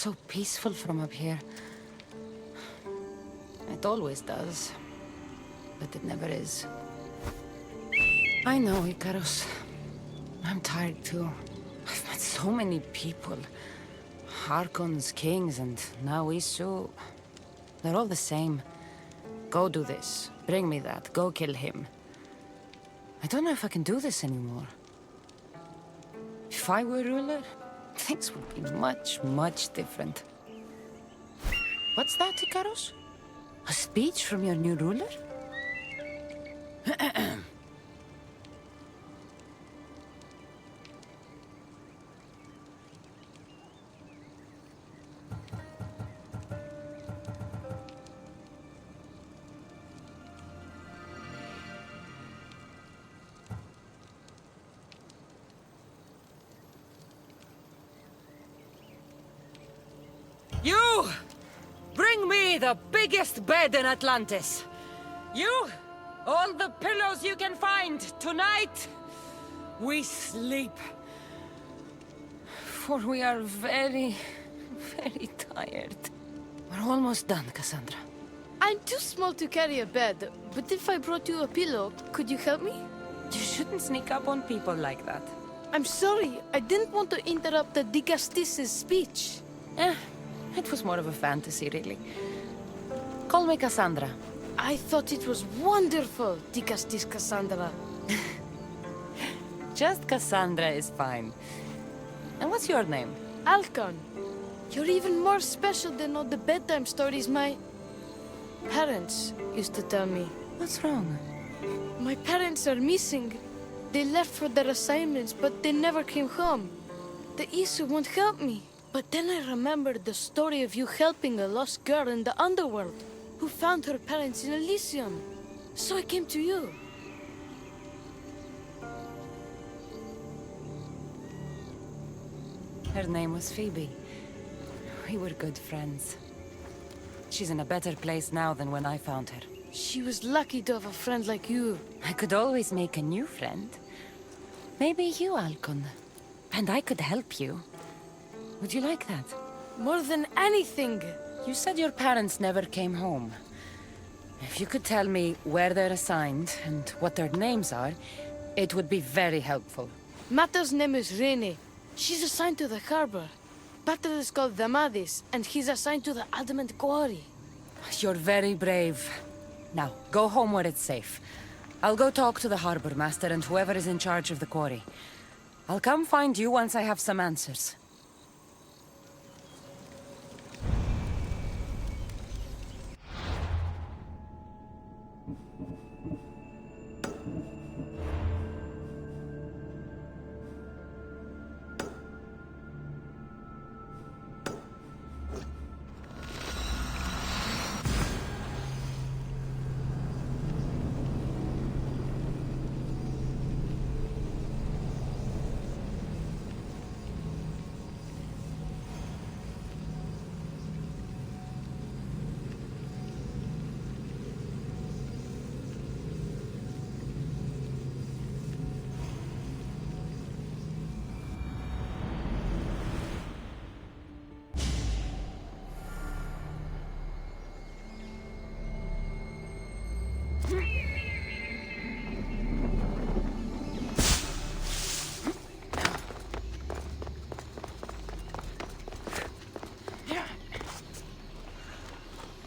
so peaceful from up here. It always does. But it never is. I know, Icarus. I'm tired too. I've met so many people. Archons, kings, and now Isu. They're all the same. Go do this. Bring me that. Go kill him. I don't know if I can do this anymore. If I were ruler, things would be much, much different. What's that, Icarus? A speech from your new ruler? You! Bring me the biggest bed in Atlantis! You! All the pillows you can find! Tonight, we sleep. For we are very, very tired. We're almost done, Cassandra. I'm too small to carry a bed, but if I brought you a pillow, could you help me? You shouldn't sneak up on people like that. I'm sorry, I didn't want to interrupt the Dicastis' speech. It was more of a fantasy, really. Call me Cassandra. I thought it was wonderful, Dicastis Cassandra. Just Cassandra is fine. And what's your name? Alcon, you're even more special than all the bedtime stories my parents used to tell me. What's wrong? My parents are missing. They left for their assignments, but they never came home. The Isu won't help me. But then I remembered the story of you helping a lost girl in the underworld, who found her parents in Elysium. So I came to you. Her name was Phoebe. We were good friends. She's in a better place now than when I found her. She was lucky to have a friend like you. I could always make a new friend. Maybe you, Alcon. And I could help you. Would you like that? More than anything. You said your parents never came home. If you could tell me where they're assigned and what their names are, it would be very helpful. Mata's name is Rene. She's assigned to the harbor. Pater is called Damadis, and he's assigned to the Adamant Quarry. You're very brave. Now, go home where it's safe. I'll go talk to the harbor master and whoever is in charge of the quarry. I'll come find you once I have some answers.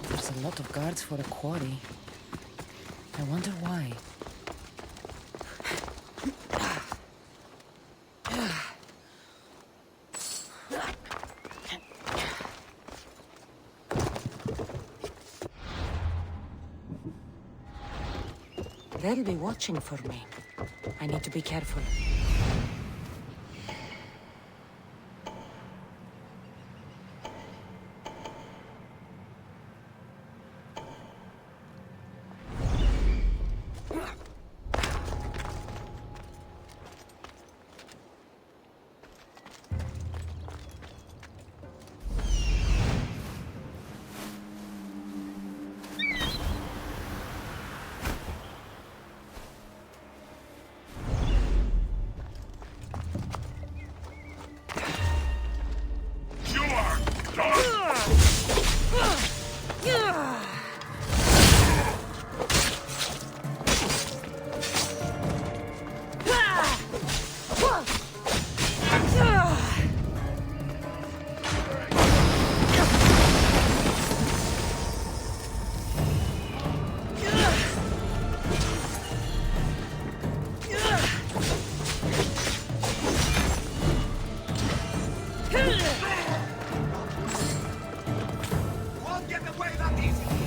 There's a lot of guards for a quarry. I wonder why. They'll be watching for me. I need to be careful. get away that easy!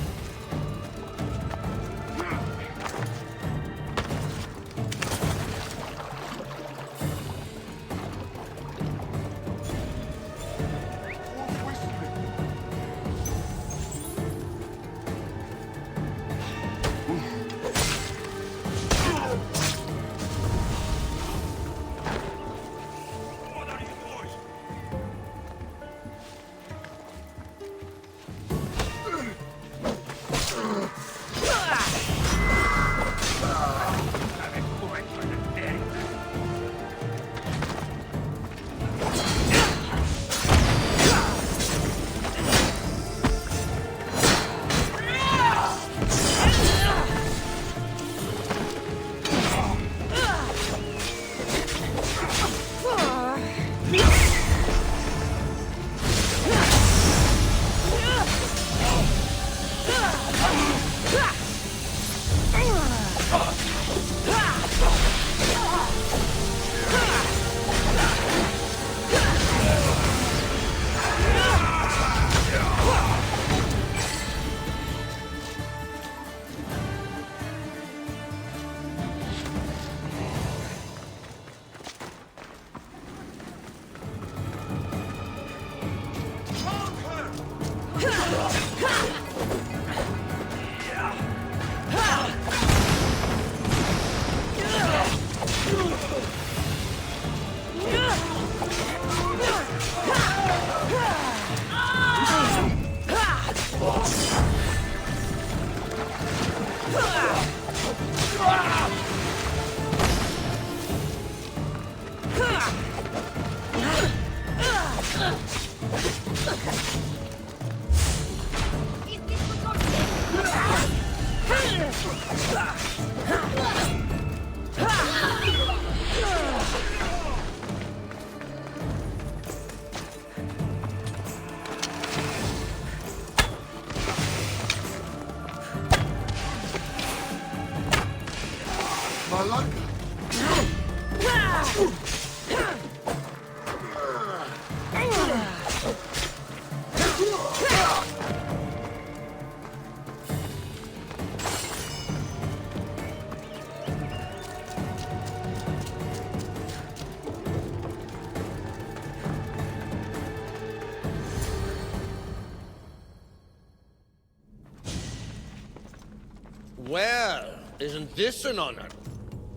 Well, isn't this an honor?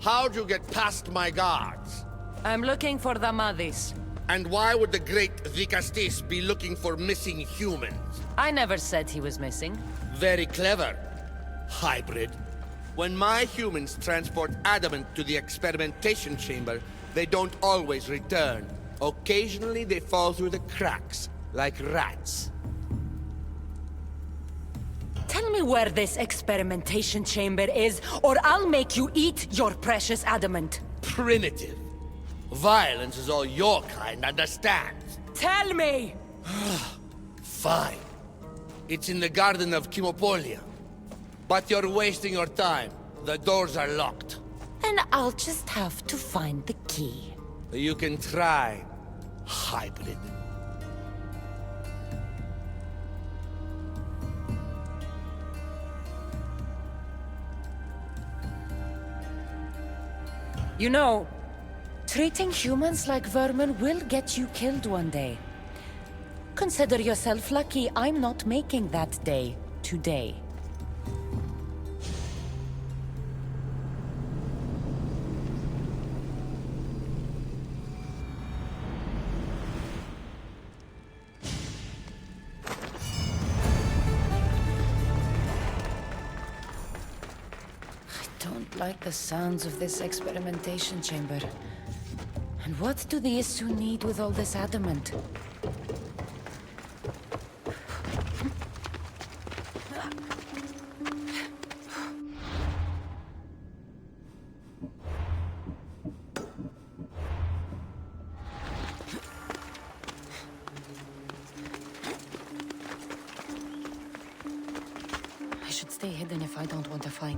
How'd you get past my guards? I'm looking for the Madis. And why would the great Vicastis be looking for missing humans? I never said he was missing. Very clever. Hybrid. When my humans transport adamant to the experimentation chamber, they don't always return. Occasionally they fall through the cracks, like rats. Tell me where this experimentation chamber is, or I'll make you eat your precious adamant. Primitive. Violence is all your kind understands. Tell me! Fine. It's in the garden of Kimopolia. But you're wasting your time. The doors are locked. And I'll just have to find the key. You can try, hybrid. You know, treating humans like vermin will get you killed one day. Consider yourself lucky I'm not making that day today. I don't like the sounds of this experimentation chamber. And what do the Isu need with all this adamant? I should stay hidden if I don't want to fight.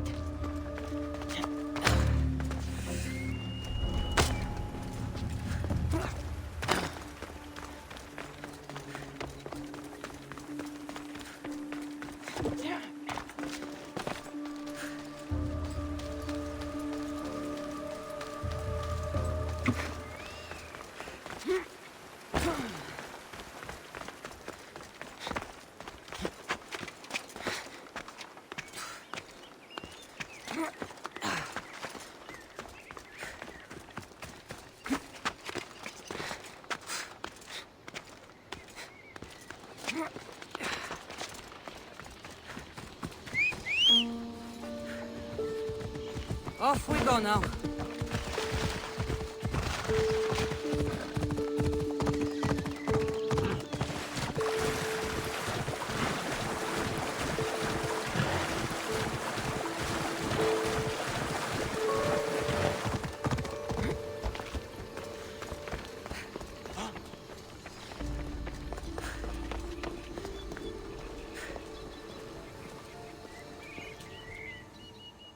Off we go now.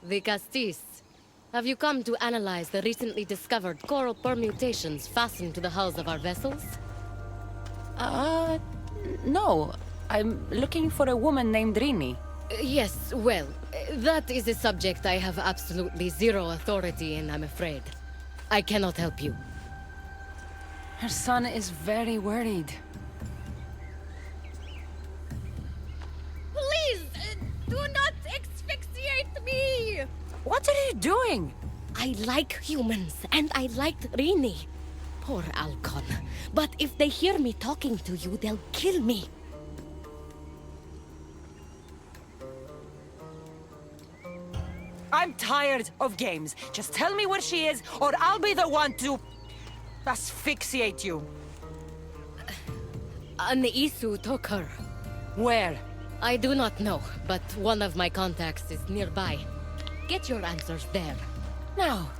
The Castis. Have you come to analyze the recently discovered coral permutations fastened to the hulls of our vessels? No. I'm looking for a woman named Rini. Yes, well, that is a subject I have absolutely zero authority in, I'm afraid. I cannot help you. Her son is very worried. Please, do not asphyxiate me! What are you doing? I like humans, and I liked Rini. Poor Alcon. But if they hear me talking to you, they'll kill me. I'm tired of games. Just tell me where she is, or I'll be the one to asphyxiate you. An Isu took her. Where? I do not know, but one of my contacts is nearby. Get your answers there. Now,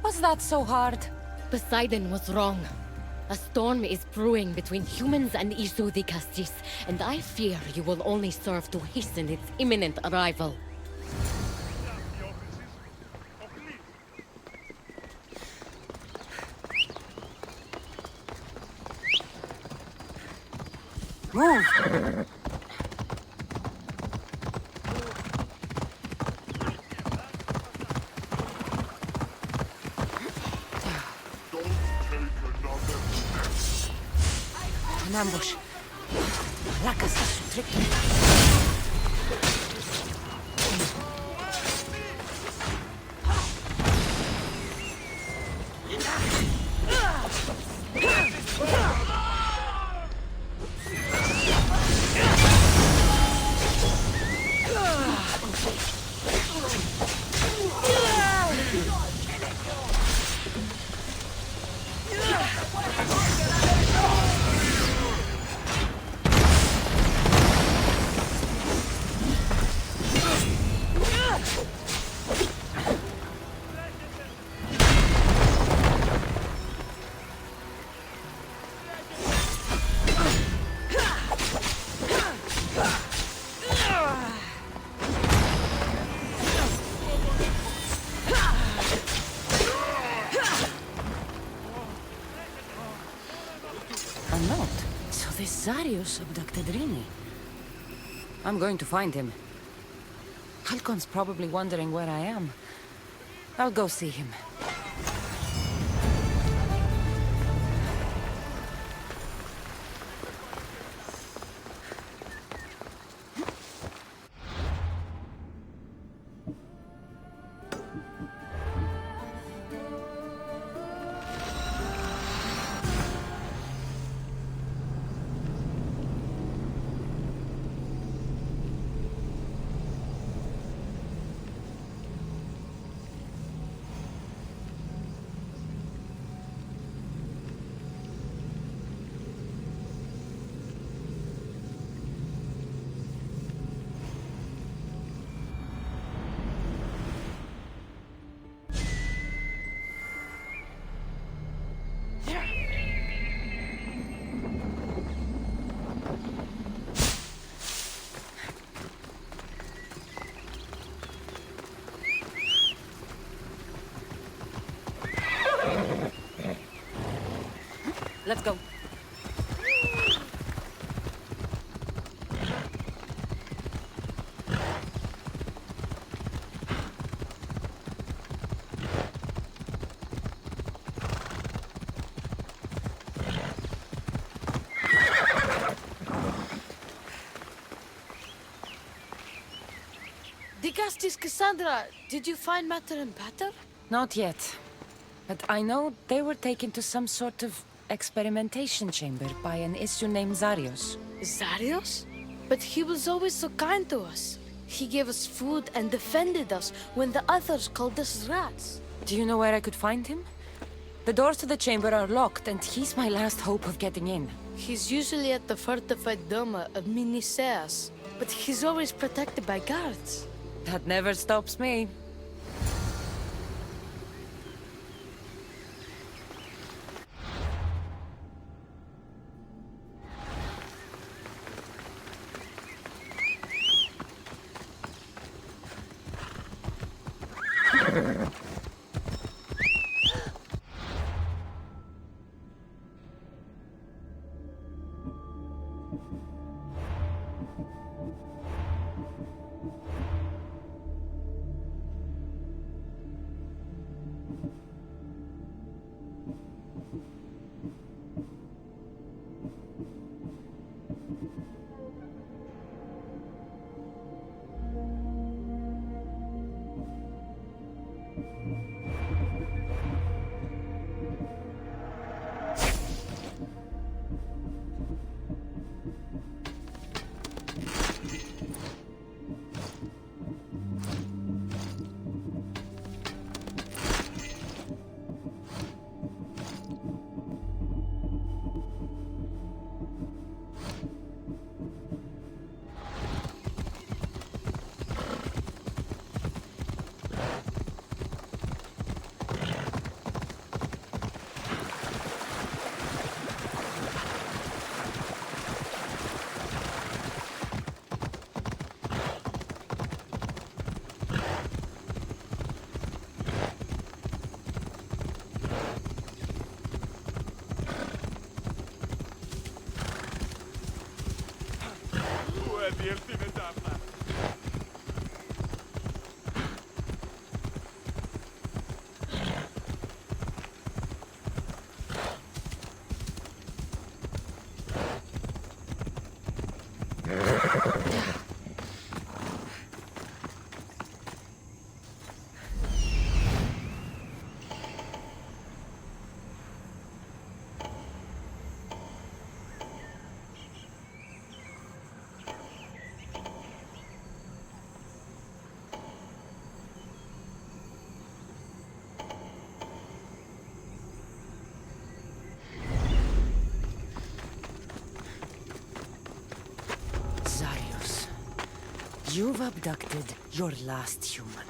was that so hard? Poseidon was wrong. A storm is brewing between humans and Isu the Castis, and I fear you will only serve to hasten its imminent arrival. Move! An ambush. Lakas has to trick me. A note. So this Zarius abducted Rini. I'm going to find him. Halcon's probably wondering where I am. I'll go see him. Let's go. Castis Cassandra, did you find Matter and Pater? Not yet. But I know they were taken to some sort of experimentation chamber by an issue named Zarios. Zarios? But he was always so kind to us. He gave us food and defended us when the others called us rats. Do you know where I could find him? The doors to the chamber are locked, and he's my last hope of getting in. He's usually at the fortified Doma of Miniseas, but he's always protected by guards. That never stops me. You've abducted your last human.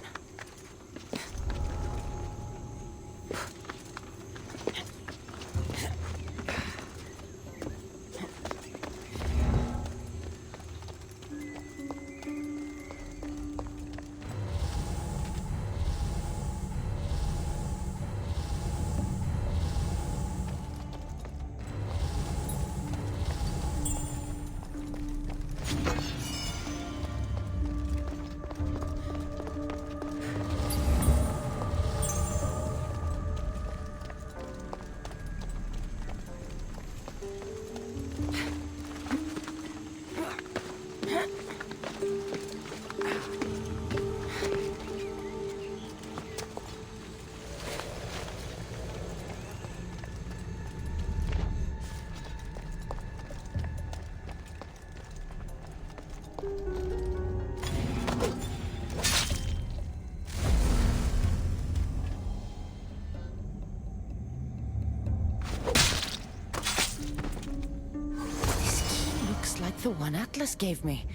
The one Atlas gave me.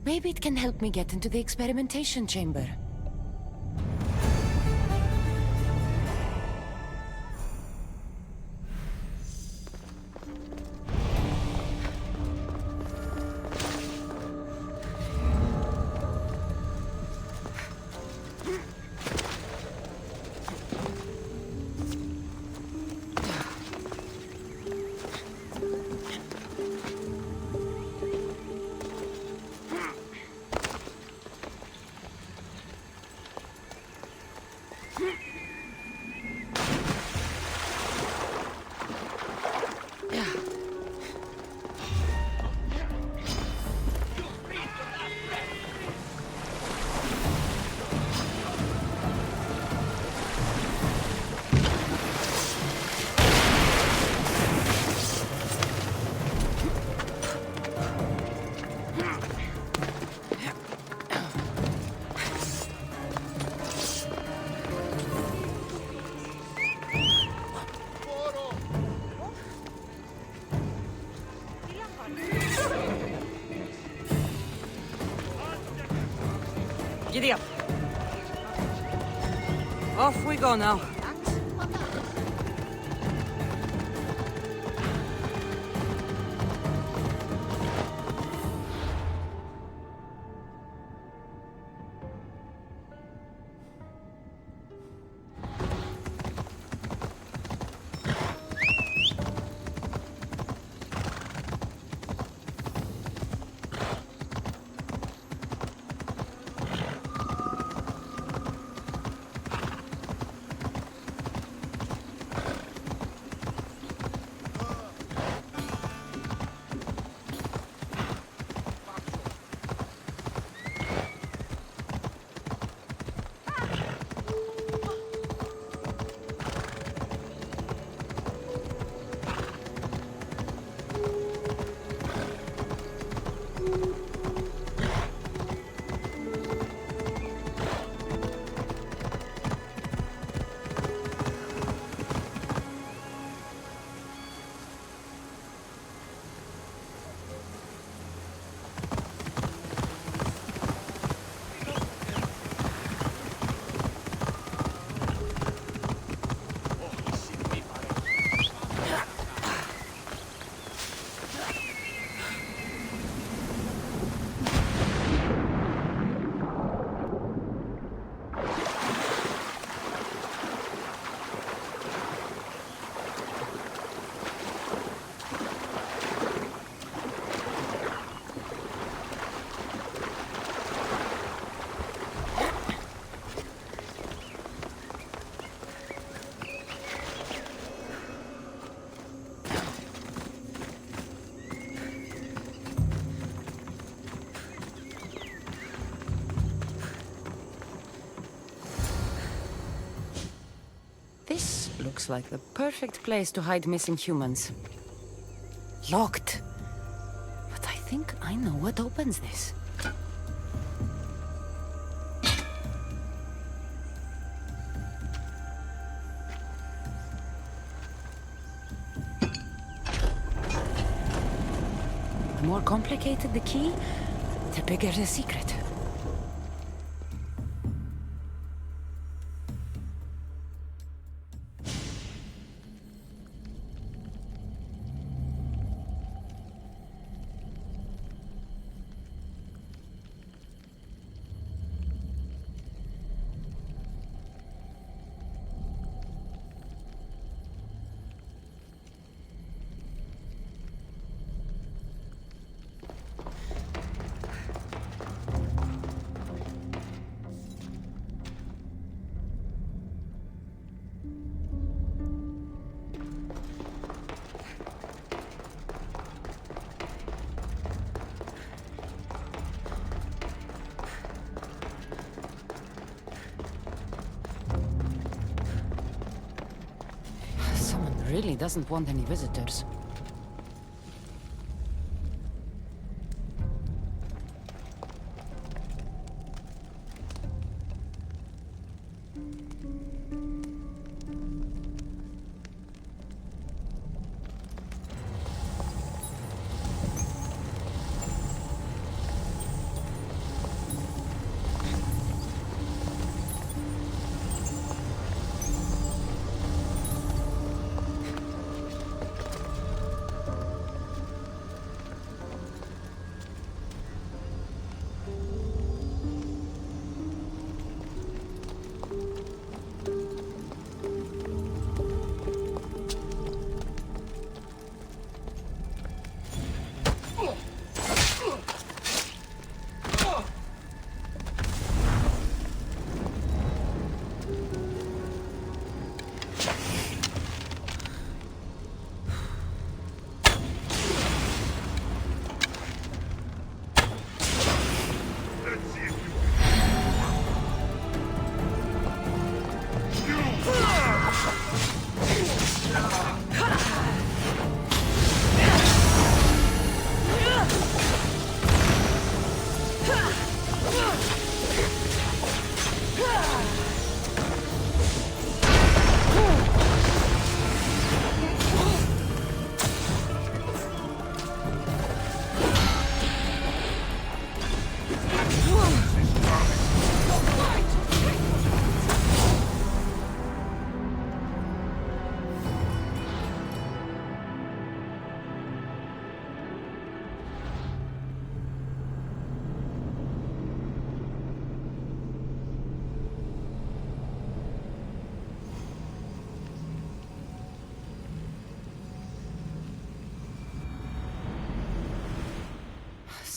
Maybe it can help me get into the experimentation chamber. Giddy up. Off we go now. This looks like the perfect place to hide missing humans. Locked. But I think I know what opens this. The more complicated the key, the bigger the secret. Really doesn't want any visitors.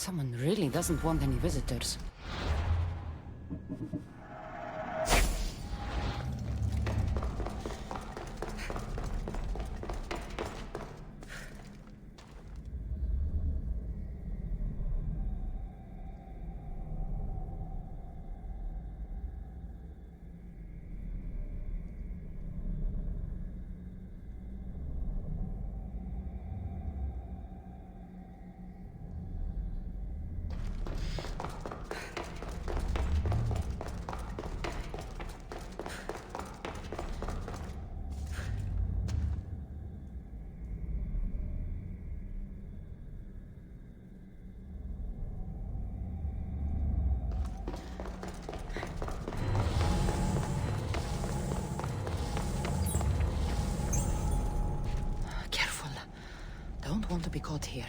Someone really doesn't want any visitors. Careful. Don't want to be caught here.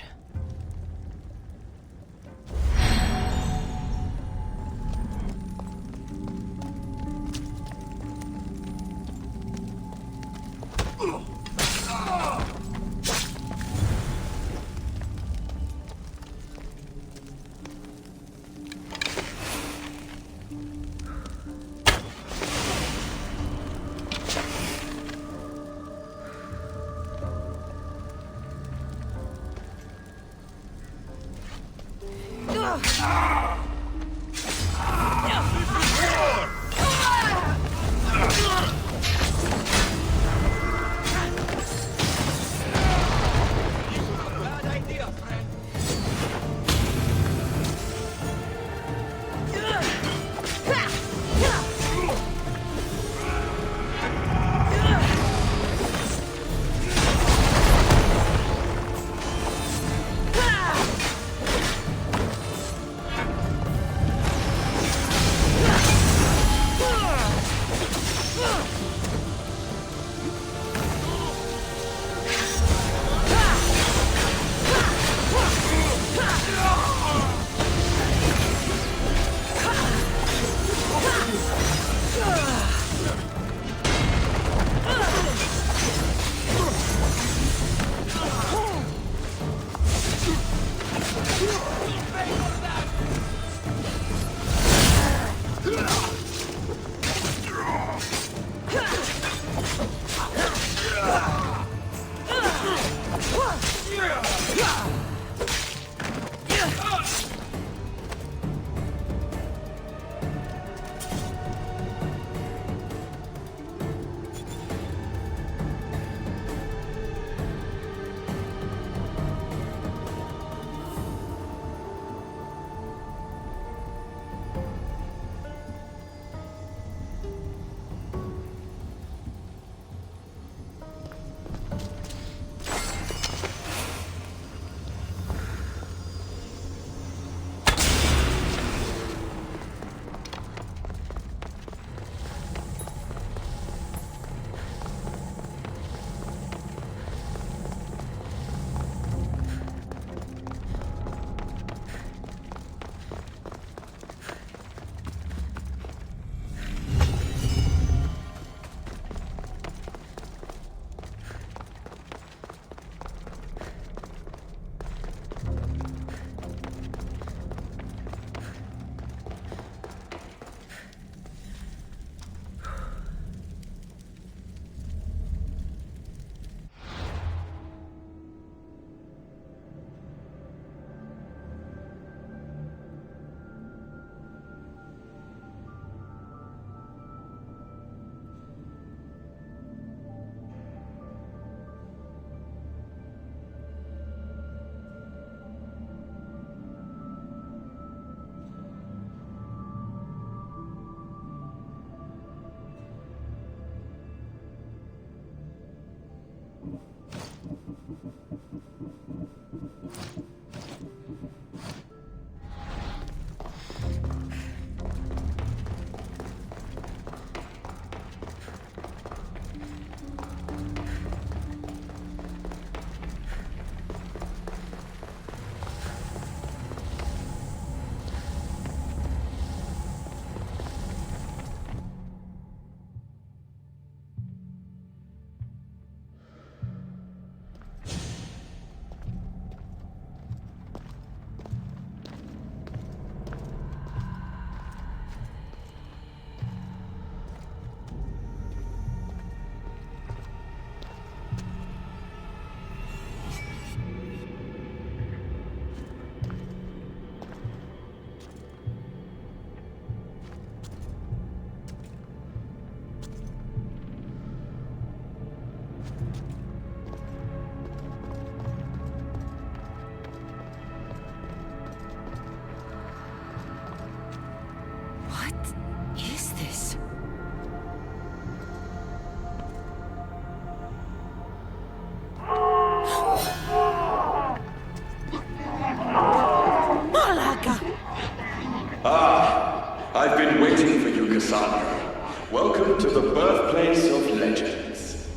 I've been waiting for you, Cassandra. Welcome to the birthplace of legends.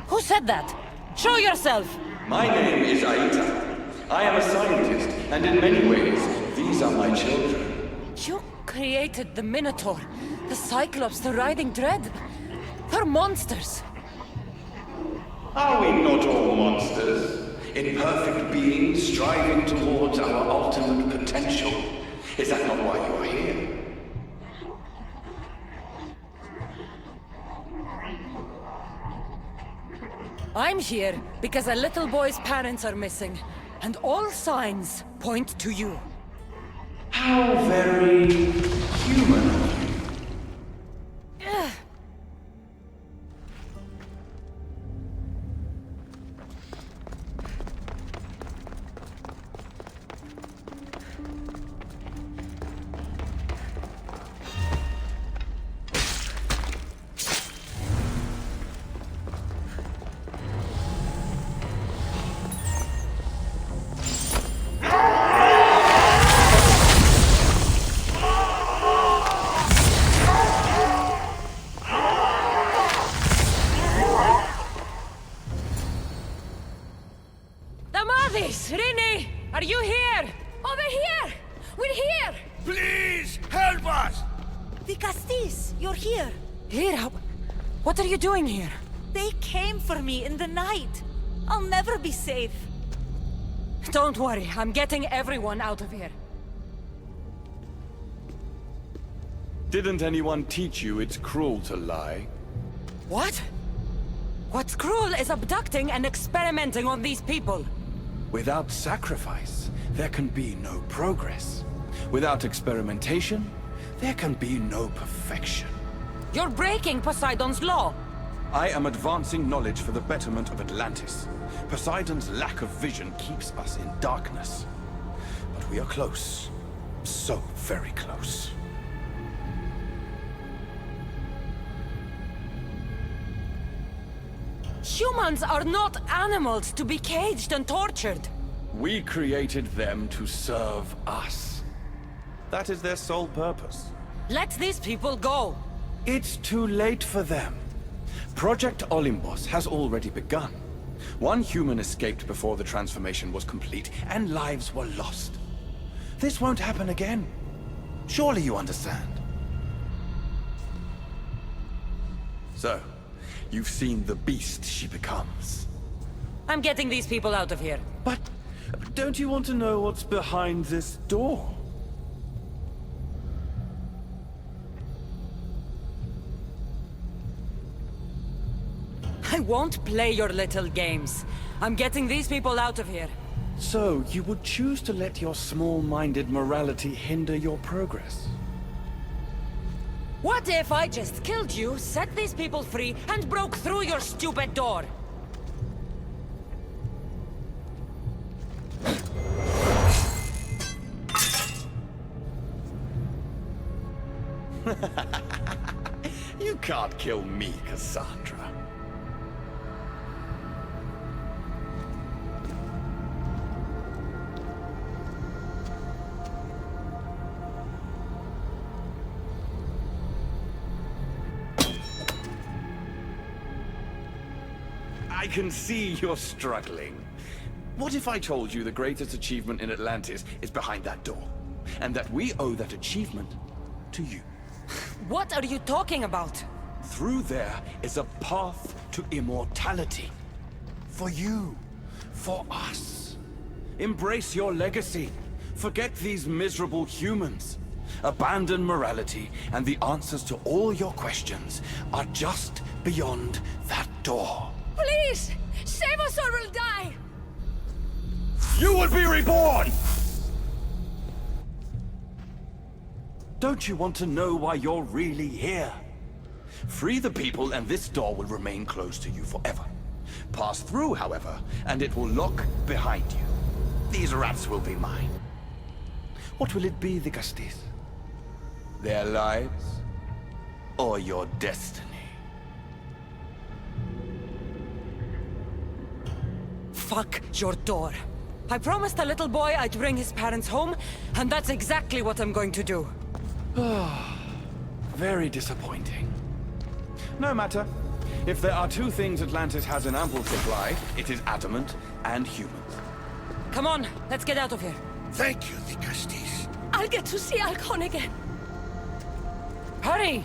Who said that? Show yourself! My name is Aita. I am a scientist, and in many ways, these are my children. You created the Minotaur, the Cyclops, the Riding Dread. They're monsters. Are we not all monsters? Imperfect beings striving towards our ultimate potential. Is that not why you are here? I'm here because a little boy's parents are missing, and all signs point to you. How very human of you. Rini! Are you here? Over here! We're here! Please, help us! The Castis, you're here. Here? What are you doing here? They came for me in the night. I'll never be safe. Don't worry, I'm getting everyone out of here. Didn't anyone teach you it's cruel to lie? What? What's cruel is abducting and experimenting on these people. Without sacrifice, there can be no progress. Without experimentation, there can be no perfection. You're breaking Poseidon's law. I am advancing knowledge for the betterment of Atlantis. Poseidon's lack of vision keeps us in darkness. But we are close. So very close. Humans are not animals to be caged and tortured. We created them to serve us. That is their sole purpose. Let these people go. It's too late for them. Project Olympus has already begun. One human escaped before the transformation was complete, and lives were lost. This won't happen again. Surely you understand. So, you've seen the beast she becomes. I'm getting these people out of here. But don't you want to know what's behind this door? I won't play your little games. I'm getting these people out of here. So, you would choose to let your small-minded morality hinder your progress? What if I just killed you, set these people free, and broke through your stupid door? You can't kill me, Cassandra. I can see you're struggling. What if I told you the greatest achievement in Atlantis is behind that door? And that we owe that achievement to you? What are you talking about? Through there is a path to immortality. For you. For us. Embrace your legacy. Forget these miserable humans. Abandon morality, and the answers to all your questions are just beyond that door. Please! Save us or we'll die! You will be reborn! Don't you want to know why you're really here? Free the people and this door will remain closed to you forever. Pass through, however, and it will lock behind you. These rats will be mine. What will it be, the Castis? Their lives? Or your destiny? Fuck your door. I promised a little boy I'd bring his parents home, and that's exactly what I'm going to do. Very disappointing. No matter. If there are two things Atlantis has in ample supply, it is adamant and humans. Come on, let's get out of here. Thank you, Dicastis. I'll get to see Alcon again. Hurry!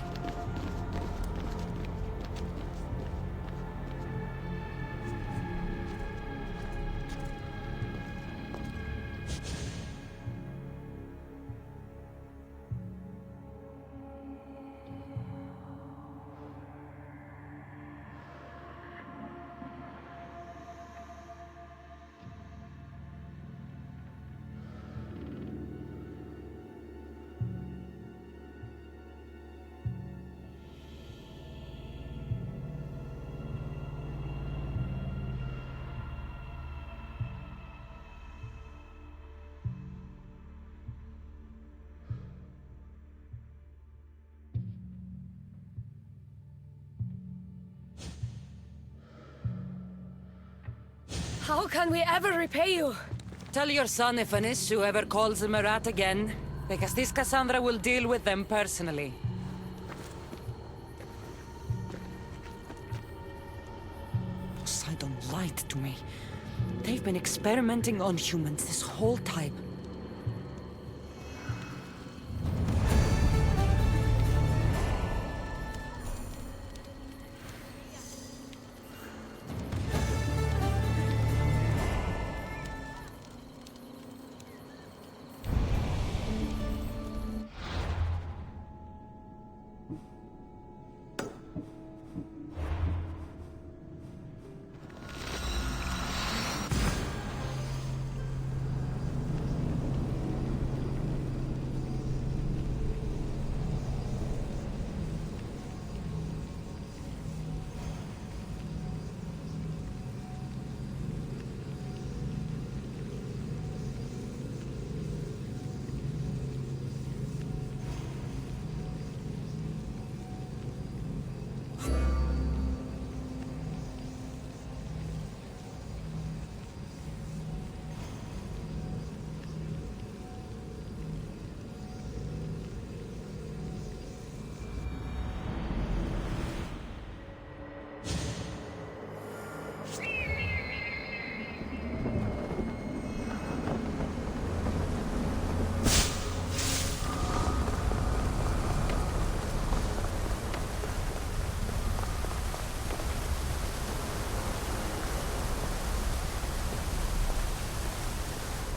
How can we ever repay you? Tell your son if an issue ever calls him a rat again, because this Cassandra will deal with them personally. Poseidon lied to me. They've been experimenting on humans this whole time.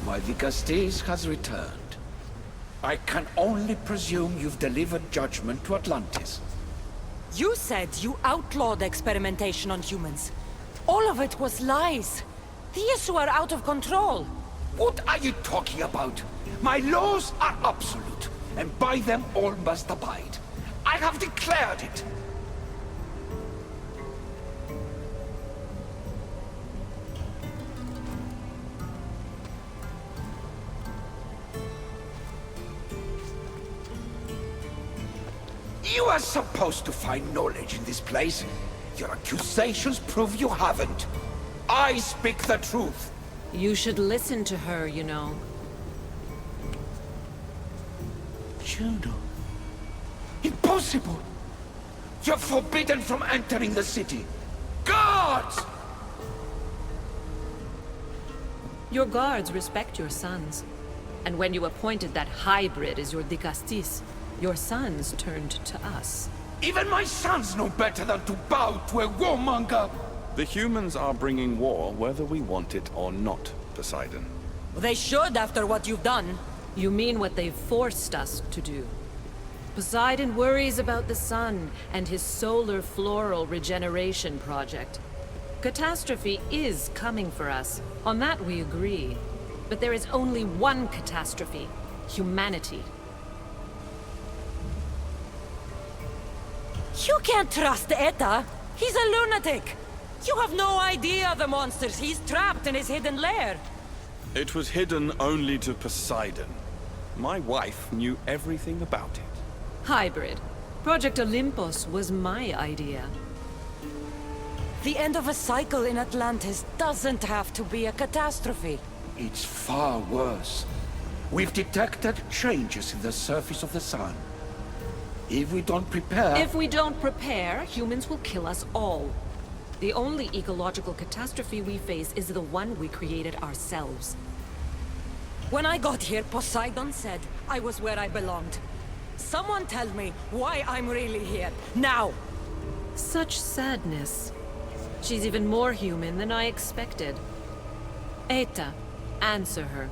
My Dicastis has returned. I can only presume you've delivered judgment to Atlantis. You said you outlawed experimentation on humans. All of it was lies. The issue are out of control. What are you talking about? My laws are absolute, and by them all must abide. I have declared it. You are supposed to find knowledge in this place. Your accusations prove you haven't. I speak the truth. You should listen to her, you know. Juno. Impossible! You're forbidden from entering the city. Guards! Your guards respect your sons. And when you appointed that hybrid as your Dicastis, your sons turned to us. Even my sons know better than to bow to a warmonger! The humans are bringing war whether we want it or not, Poseidon. They should after what you've done. You mean what they've forced us to do. Poseidon worries about the sun and his solar floral regeneration project. Catastrophe is coming for us. On that we agree. But there is only one catastrophe: humanity. You can't trust Eta. He's a lunatic. You have no idea the monsters he's trapped in his hidden lair. It was hidden only to Poseidon. My wife knew everything about it. Hybrid. Project Olympus was my idea. The end of a cycle in Atlantis doesn't have to be a catastrophe. It's far worse. We've detected changes in the surface of the sun. If we don't prepare... If we don't prepare, humans will kill us all. The only ecological catastrophe we face is the one we created ourselves. When I got here, Poseidon said I was where I belonged. Someone tell me why I'm really here, now! Such sadness. She's even more human than I expected. Eta, answer her.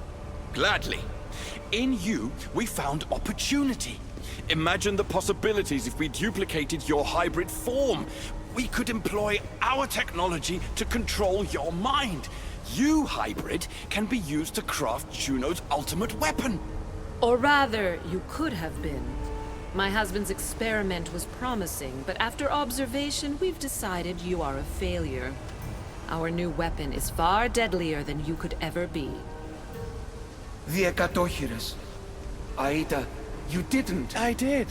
Gladly. In you, we found opportunity. Imagine the possibilities if we duplicated your hybrid form. We could employ our technology to control your mind. You, hybrid, can be used to craft Juno's ultimate weapon. Or rather, you could have been. My husband's experiment was promising, but after observation, we've decided you are a failure. Our new weapon is far deadlier than you could ever be. The Ekatochires. Aida, you didn't. I did.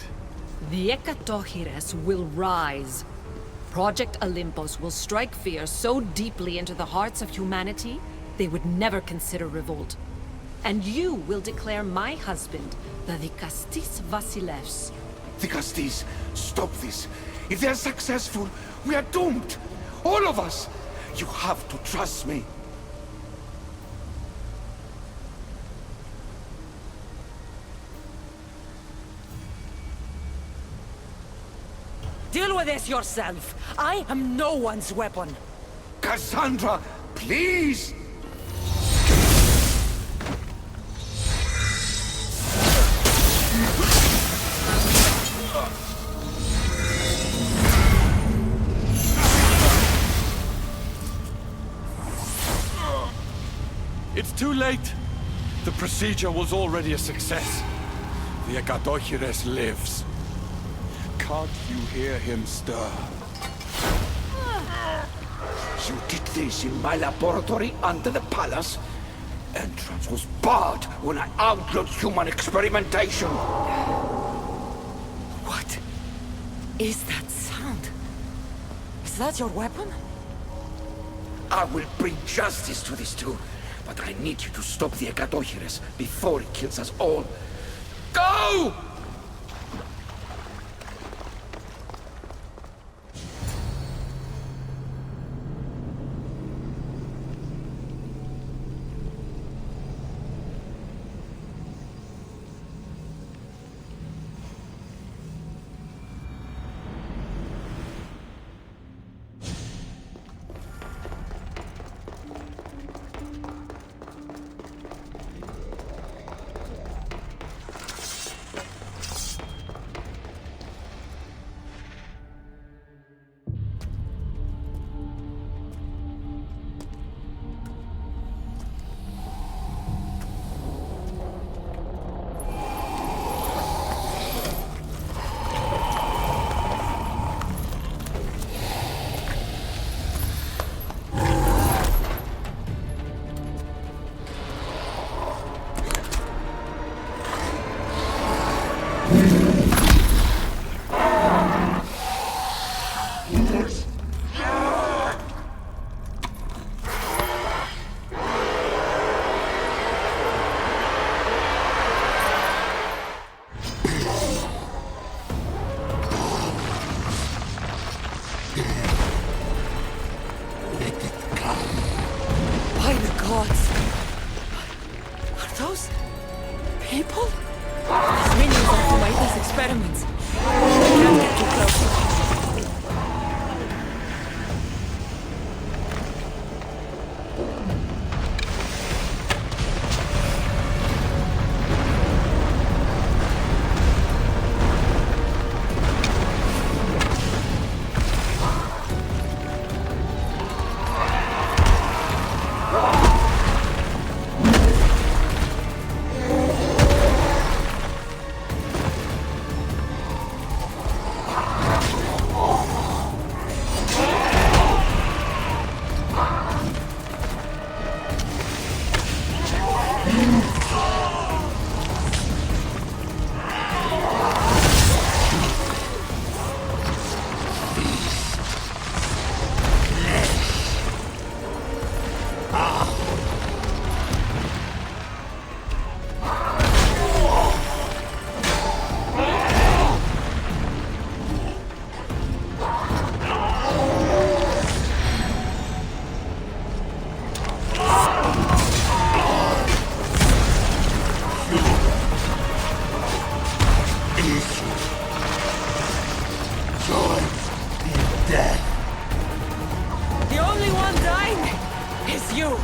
The Ekatochires will rise. Project Olympus will strike fear so deeply into the hearts of humanity, they would never consider revolt. And you will declare my husband the Vikastis Vasilevs. Vikastis, stop this. If they're successful, we are doomed. All of us. You have to trust me. Deal with this yourself. I am no one's weapon. Cassandra, please! It's too late. The procedure was already a success. The Ekatochires lives. Can't you hear him stir? You did this in my laboratory under the palace. Entrance was barred when I outlawed human experimentation. What is that sound? Is that your weapon? I will bring justice to these two, but I need you to stop the Ekatochires before it kills us all. Go! Joy in death. The only one dying is you!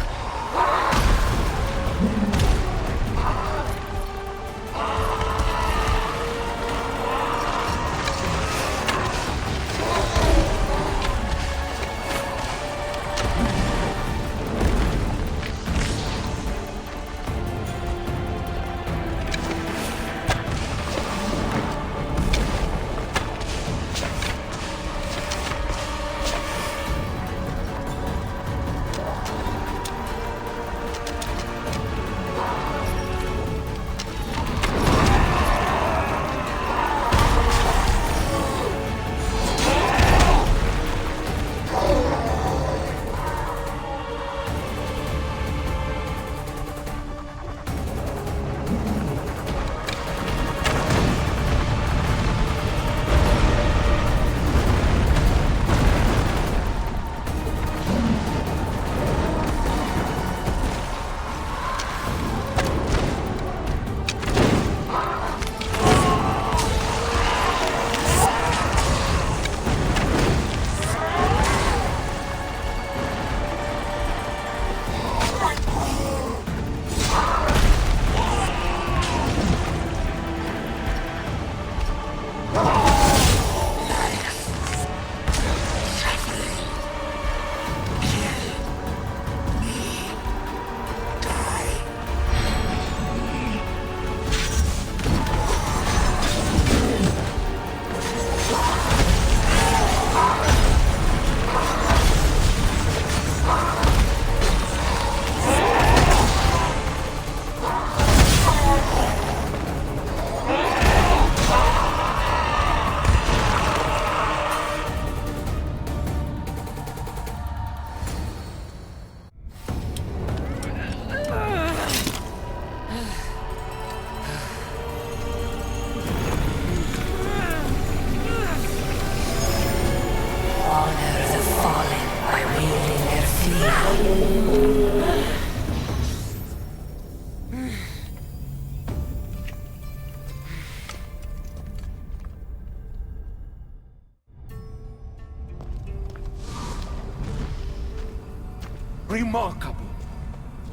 Remarkable.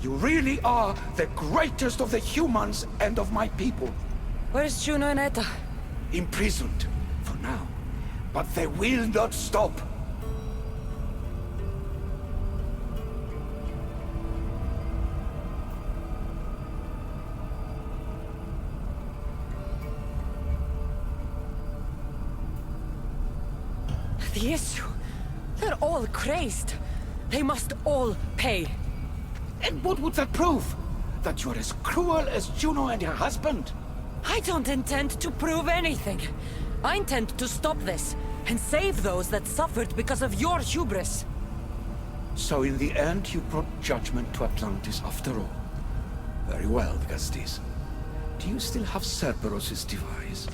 You really are the greatest of the humans and of my people. Where's Juno and Etta? Imprisoned, for now. But they will not stop. The issue? They're all crazed. They must all pay. And what would that prove? That you're as cruel as Juno and her husband? I don't intend to prove anything. I intend to stop this, and save those that suffered because of your hubris. So in the end, you brought judgment to Atlantis after all. Very well, Gastis. Do you still have Cerberus' device?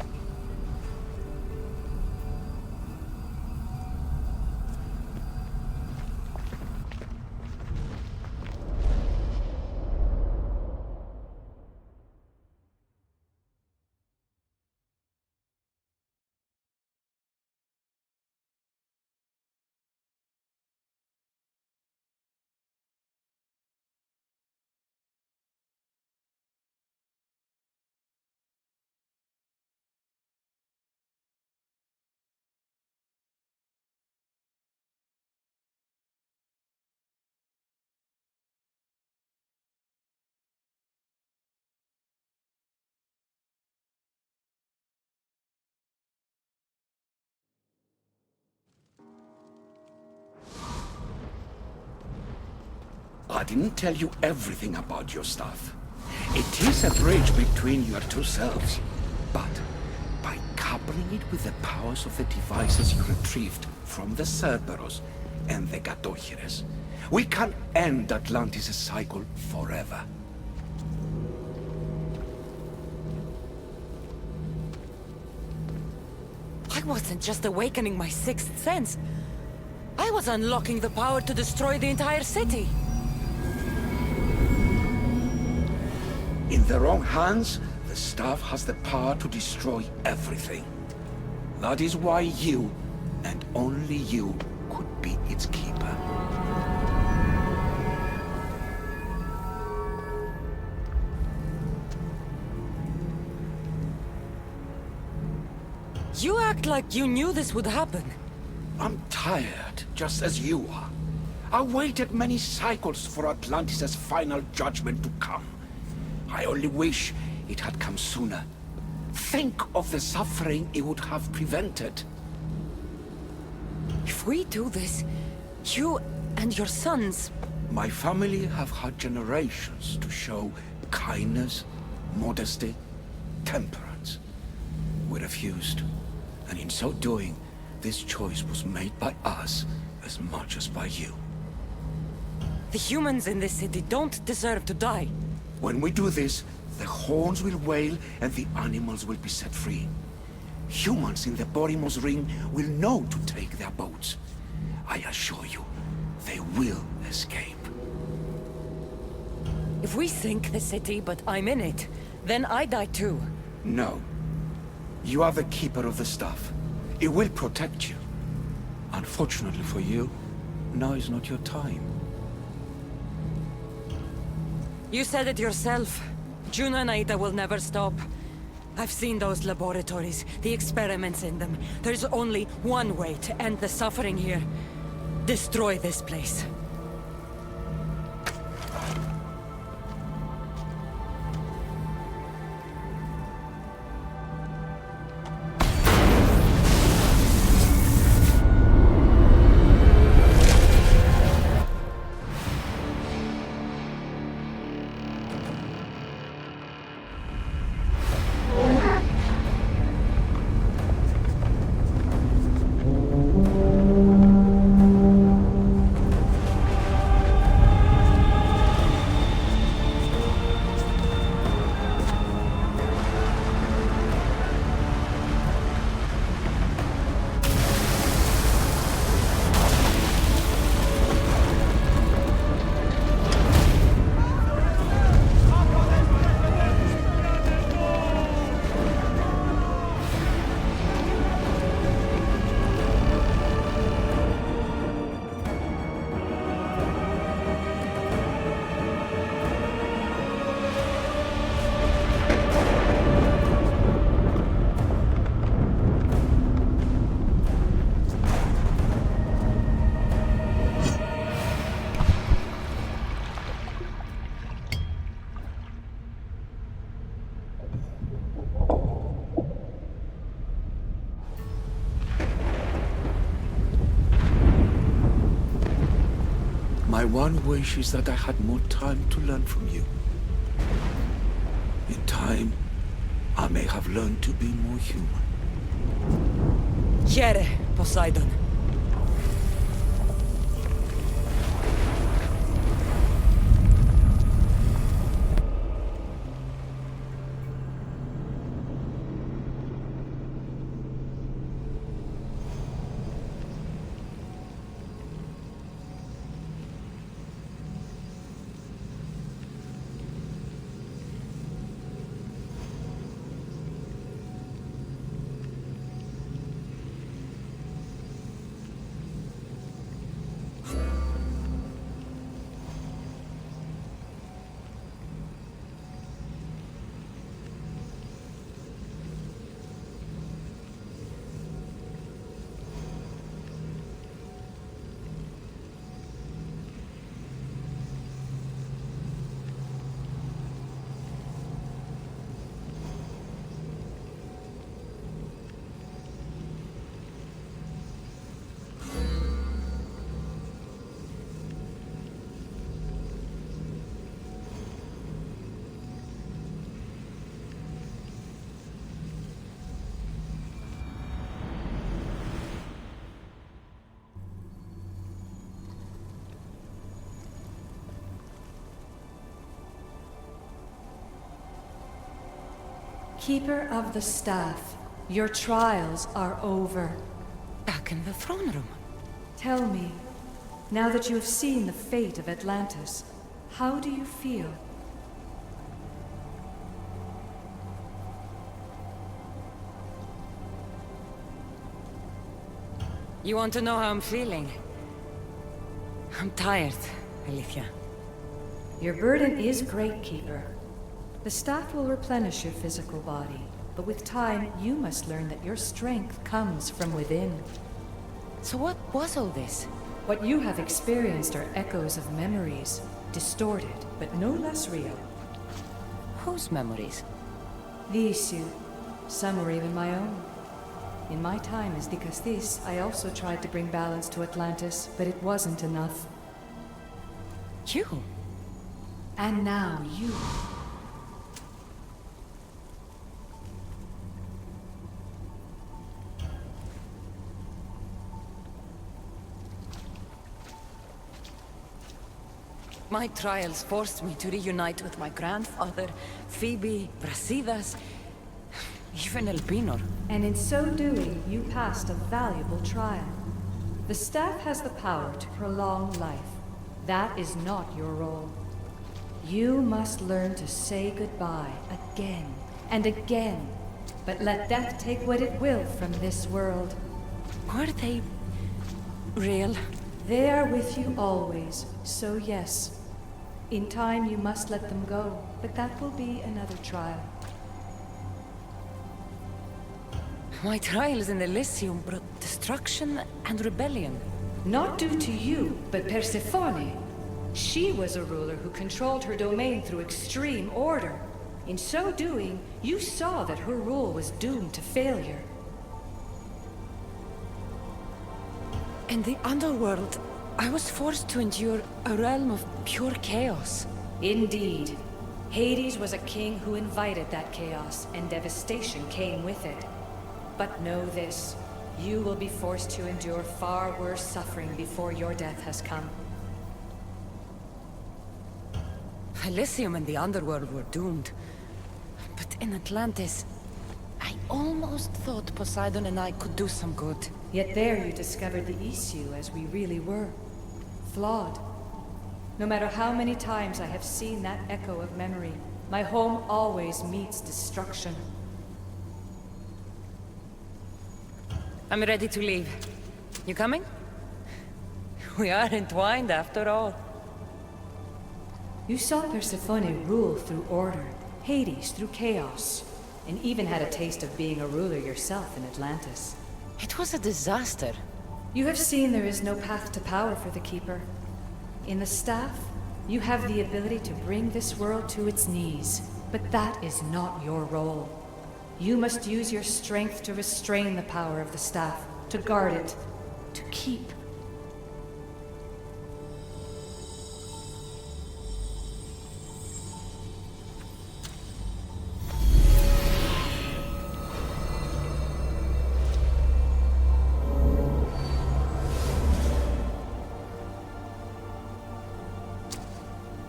I didn't tell you everything about your stuff. It is a bridge between your two selves. But by coupling it with the powers of the devices you retrieved from the Cerberus and the Gatohires, we can end Atlantis' cycle forever. I wasn't just awakening my sixth sense. I was unlocking the power to destroy the entire city. In the wrong hands, The staff has the power to destroy everything. That is why you, and only you, could be its keeper. You act like you knew this would happen. I'm tired, just as you are. I waited many cycles for Atlantis' final judgment to come. I only wish it had come sooner. Think of the suffering it would have prevented. If we do this, you and your sons... My family have had generations to show kindness, modesty, temperance. We refused, and in so doing, this choice was made by us as much as by you. The humans in this city don't deserve to die. When we do this, the horns will wail and the animals will be set free. Humans in the Borimos Ring will know to take their boats. I assure you, they will escape. If we sink the city, but I'm in it, then I die too. No. You are the keeper of the staff. It will protect you. Unfortunately for you, now is not your time. You said it yourself. Juno and Aida will never stop. I've seen those laboratories, the experiments in them. There's only one way to end the suffering here. Destroy this place. My one wish is that I had more time to learn from you. In time, I may have learned to be more human. Here, Poseidon. Keeper of the Staff, your trials are over. Back in the throne room. Tell me, now that you have seen the fate of Atlantis, how do you feel? You want to know how I'm feeling? I'm tired, Alicia. Your burden is great, Keeper. The staff will replenish your physical body, but with time, you must learn that your strength comes from within. So what was all this? What you have experienced are echoes of memories, distorted, but no less real. Whose memories? The issue. Some were even my own. In my time as Dicastis, I also tried to bring balance to Atlantis, but it wasn't enough. You? And now you. My trials forced me to reunite with my grandfather, Phoebe, Brasidas, even Elpinor. And in so doing, you passed a valuable trial. The staff has the power to prolong life. That is not your role. You must learn to say goodbye again and again, but let death take what it will from this world. Were they real? They are with you always, so yes. In time you must let them go, but that will be another trial. My trials in Elysium brought destruction and rebellion. Not due to you, but Persephone. She was a ruler who controlled her domain through extreme order. In so doing, you saw that her rule was doomed to failure. In the underworld, I was forced to endure a realm of pure chaos. Indeed. Hades was a king who invited that chaos, and devastation came with it. But know this, you will be forced to endure far worse suffering before your death has come. Elysium and the underworld were doomed. But in Atlantis, I almost thought Poseidon and I could do some good. Yet there you discovered the issue as we really were. Flawed. No matter how many times I have seen that echo of memory, my home always meets destruction. I'm ready to leave. You coming? We are entwined after all. You saw Persephone rule through order, Hades through chaos, and even had a taste of being a ruler yourself in Atlantis. It was a disaster. You have seen there is no path to power for the Keeper. In the staff, you have the ability to bring this world to its knees, but that is not your role. You must use your strength to restrain the power of the staff, to guard it, to keep.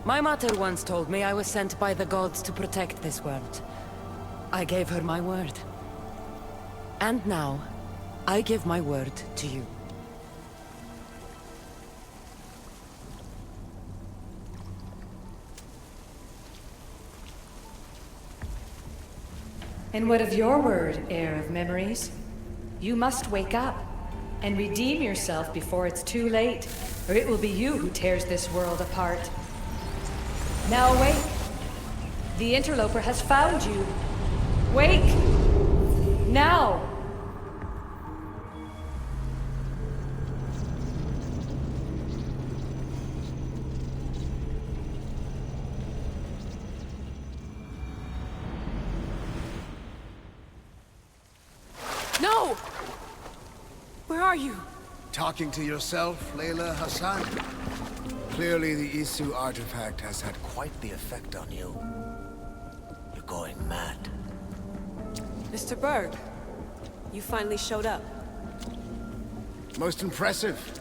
My mother once told me I was sent by the gods to protect this world. I gave her my word. And now, I give my word to you. And what of your word, heir of memories? You must wake up and redeem yourself before it's too late, or it will be you who tears this world apart. Now awake! The interloper has found you! Wake! Now! No! Where are you? Talking to yourself, Layla Hassan? Clearly the Isu artifact has had quite the effect on you. You're going mad. Mr. Berg, you finally showed up. Most impressive.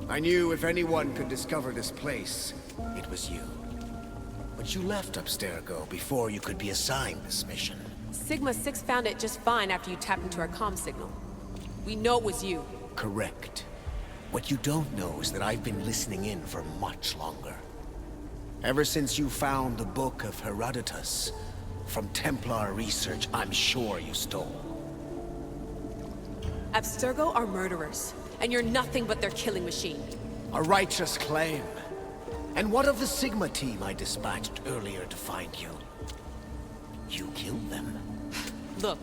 I knew if anyone could discover this place, it was you. But you left Abstergo before you could be assigned this mission. Sigma 6 found it just fine after you tapped into our comm signal. We know it was you. Correct. What you don't know is that I've been listening in for much longer. Ever since you found the Book of Herodotus, from Templar research I'm sure you stole. Abstergo are murderers, and you're nothing but their killing machine. A righteous claim. And what of the Sigma team I dispatched earlier to find you? You killed them. Look,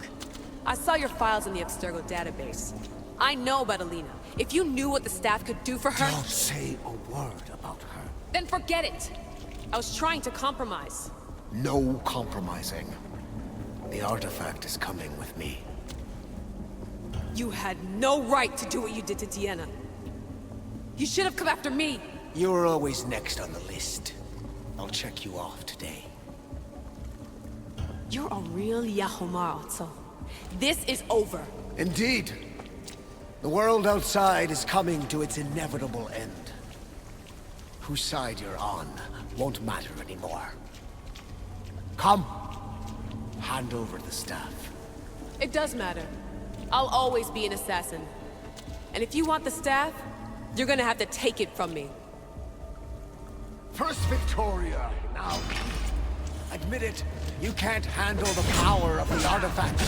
I saw your files in the Abstergo database. I know about Alina. If you knew what the staff could do for her... Don't say a word about her. Then forget it! I was trying to compromise. No compromising. The artifact is coming with me. You had no right to do what you did to Deanna. You should have come after me! You're always next on the list. I'll check you off today. You're a real Yahomar, Otso. This is over. Indeed. The world outside is coming to its inevitable end. Whose side you're on won't matter anymore. Come. Hand over the staff. It does matter. I'll always be an assassin. And if you want the staff, you're gonna have to take it from me. First Victoria, now. Admit it, you can't handle the power of the artifact.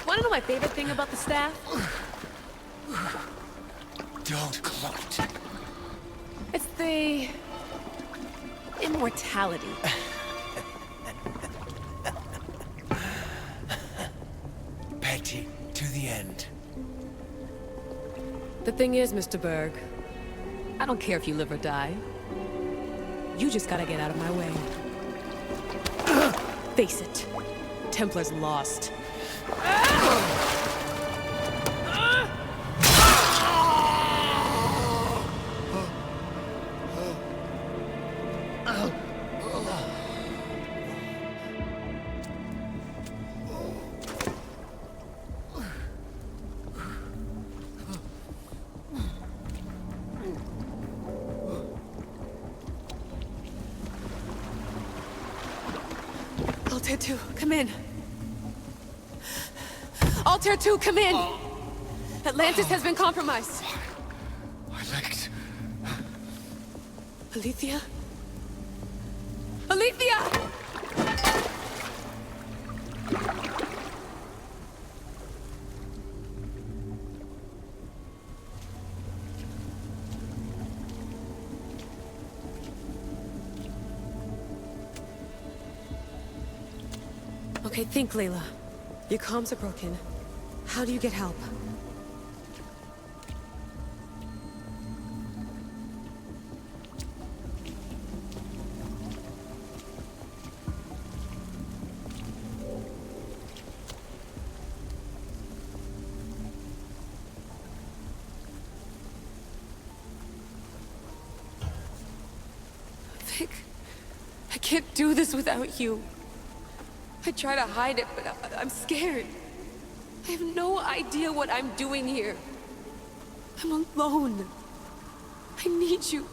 Wanna know my favorite thing about the staff? Don't gloat. It's the... immortality. Petty to the end. The thing is, Mr. Berg, I don't care if you live or die. You just gotta get out of my way. Face it. Templar's lost. Altair 2, come in. Altair 2, come in! Atlantis has been compromised. I liked... Alethea? Alethea! Okay, think, Layla. Your comms are broken. How do you get help? Vic, I can't do this without you. I try to hide it, but I'm scared. I have no idea what I'm doing here. I'm alone. I need you.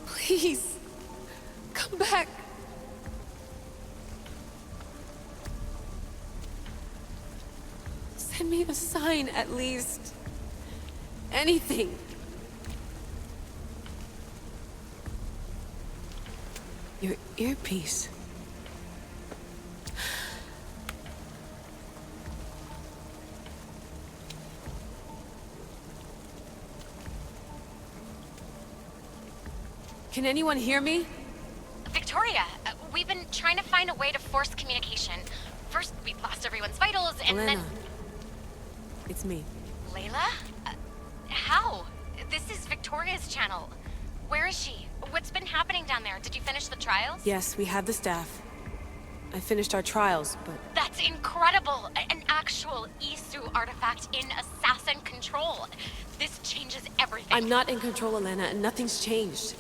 Please, come back. Send me a sign, at least. Anything. Your earpiece. Can anyone hear me? Victoria, we've been trying to find a way to force communication. First, we lost everyone's vitals, and Elena. then... It's me. Layla? How? This is Victoria's channel. Where is she? What's been happening down there? Did you finish the trials? Yes, we have the staff. I finished our trials, but... That's incredible! An actual Isu artifact in assassin control. This changes everything. I'm not in control, Elena, and nothing's changed.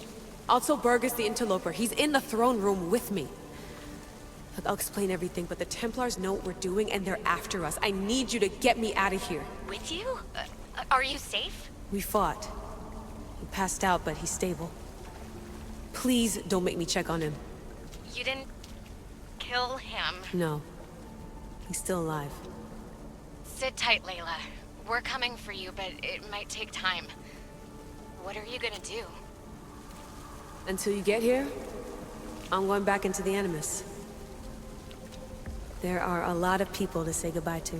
Also, Berg is the interloper. He's in the throne room with me. Look, I'll explain everything, but the Templars know what we're doing, and they're after us. I need you to get me out of here. With you? Are you safe? We fought. He passed out, but he's stable. Please don't make me check on him. You didn't kill him. No. He's still alive. Sit tight, Layla. We're coming for you, but it might take time. What are you gonna do? Until you get here, I'm going back into the Animus. There are a lot of people to say goodbye to.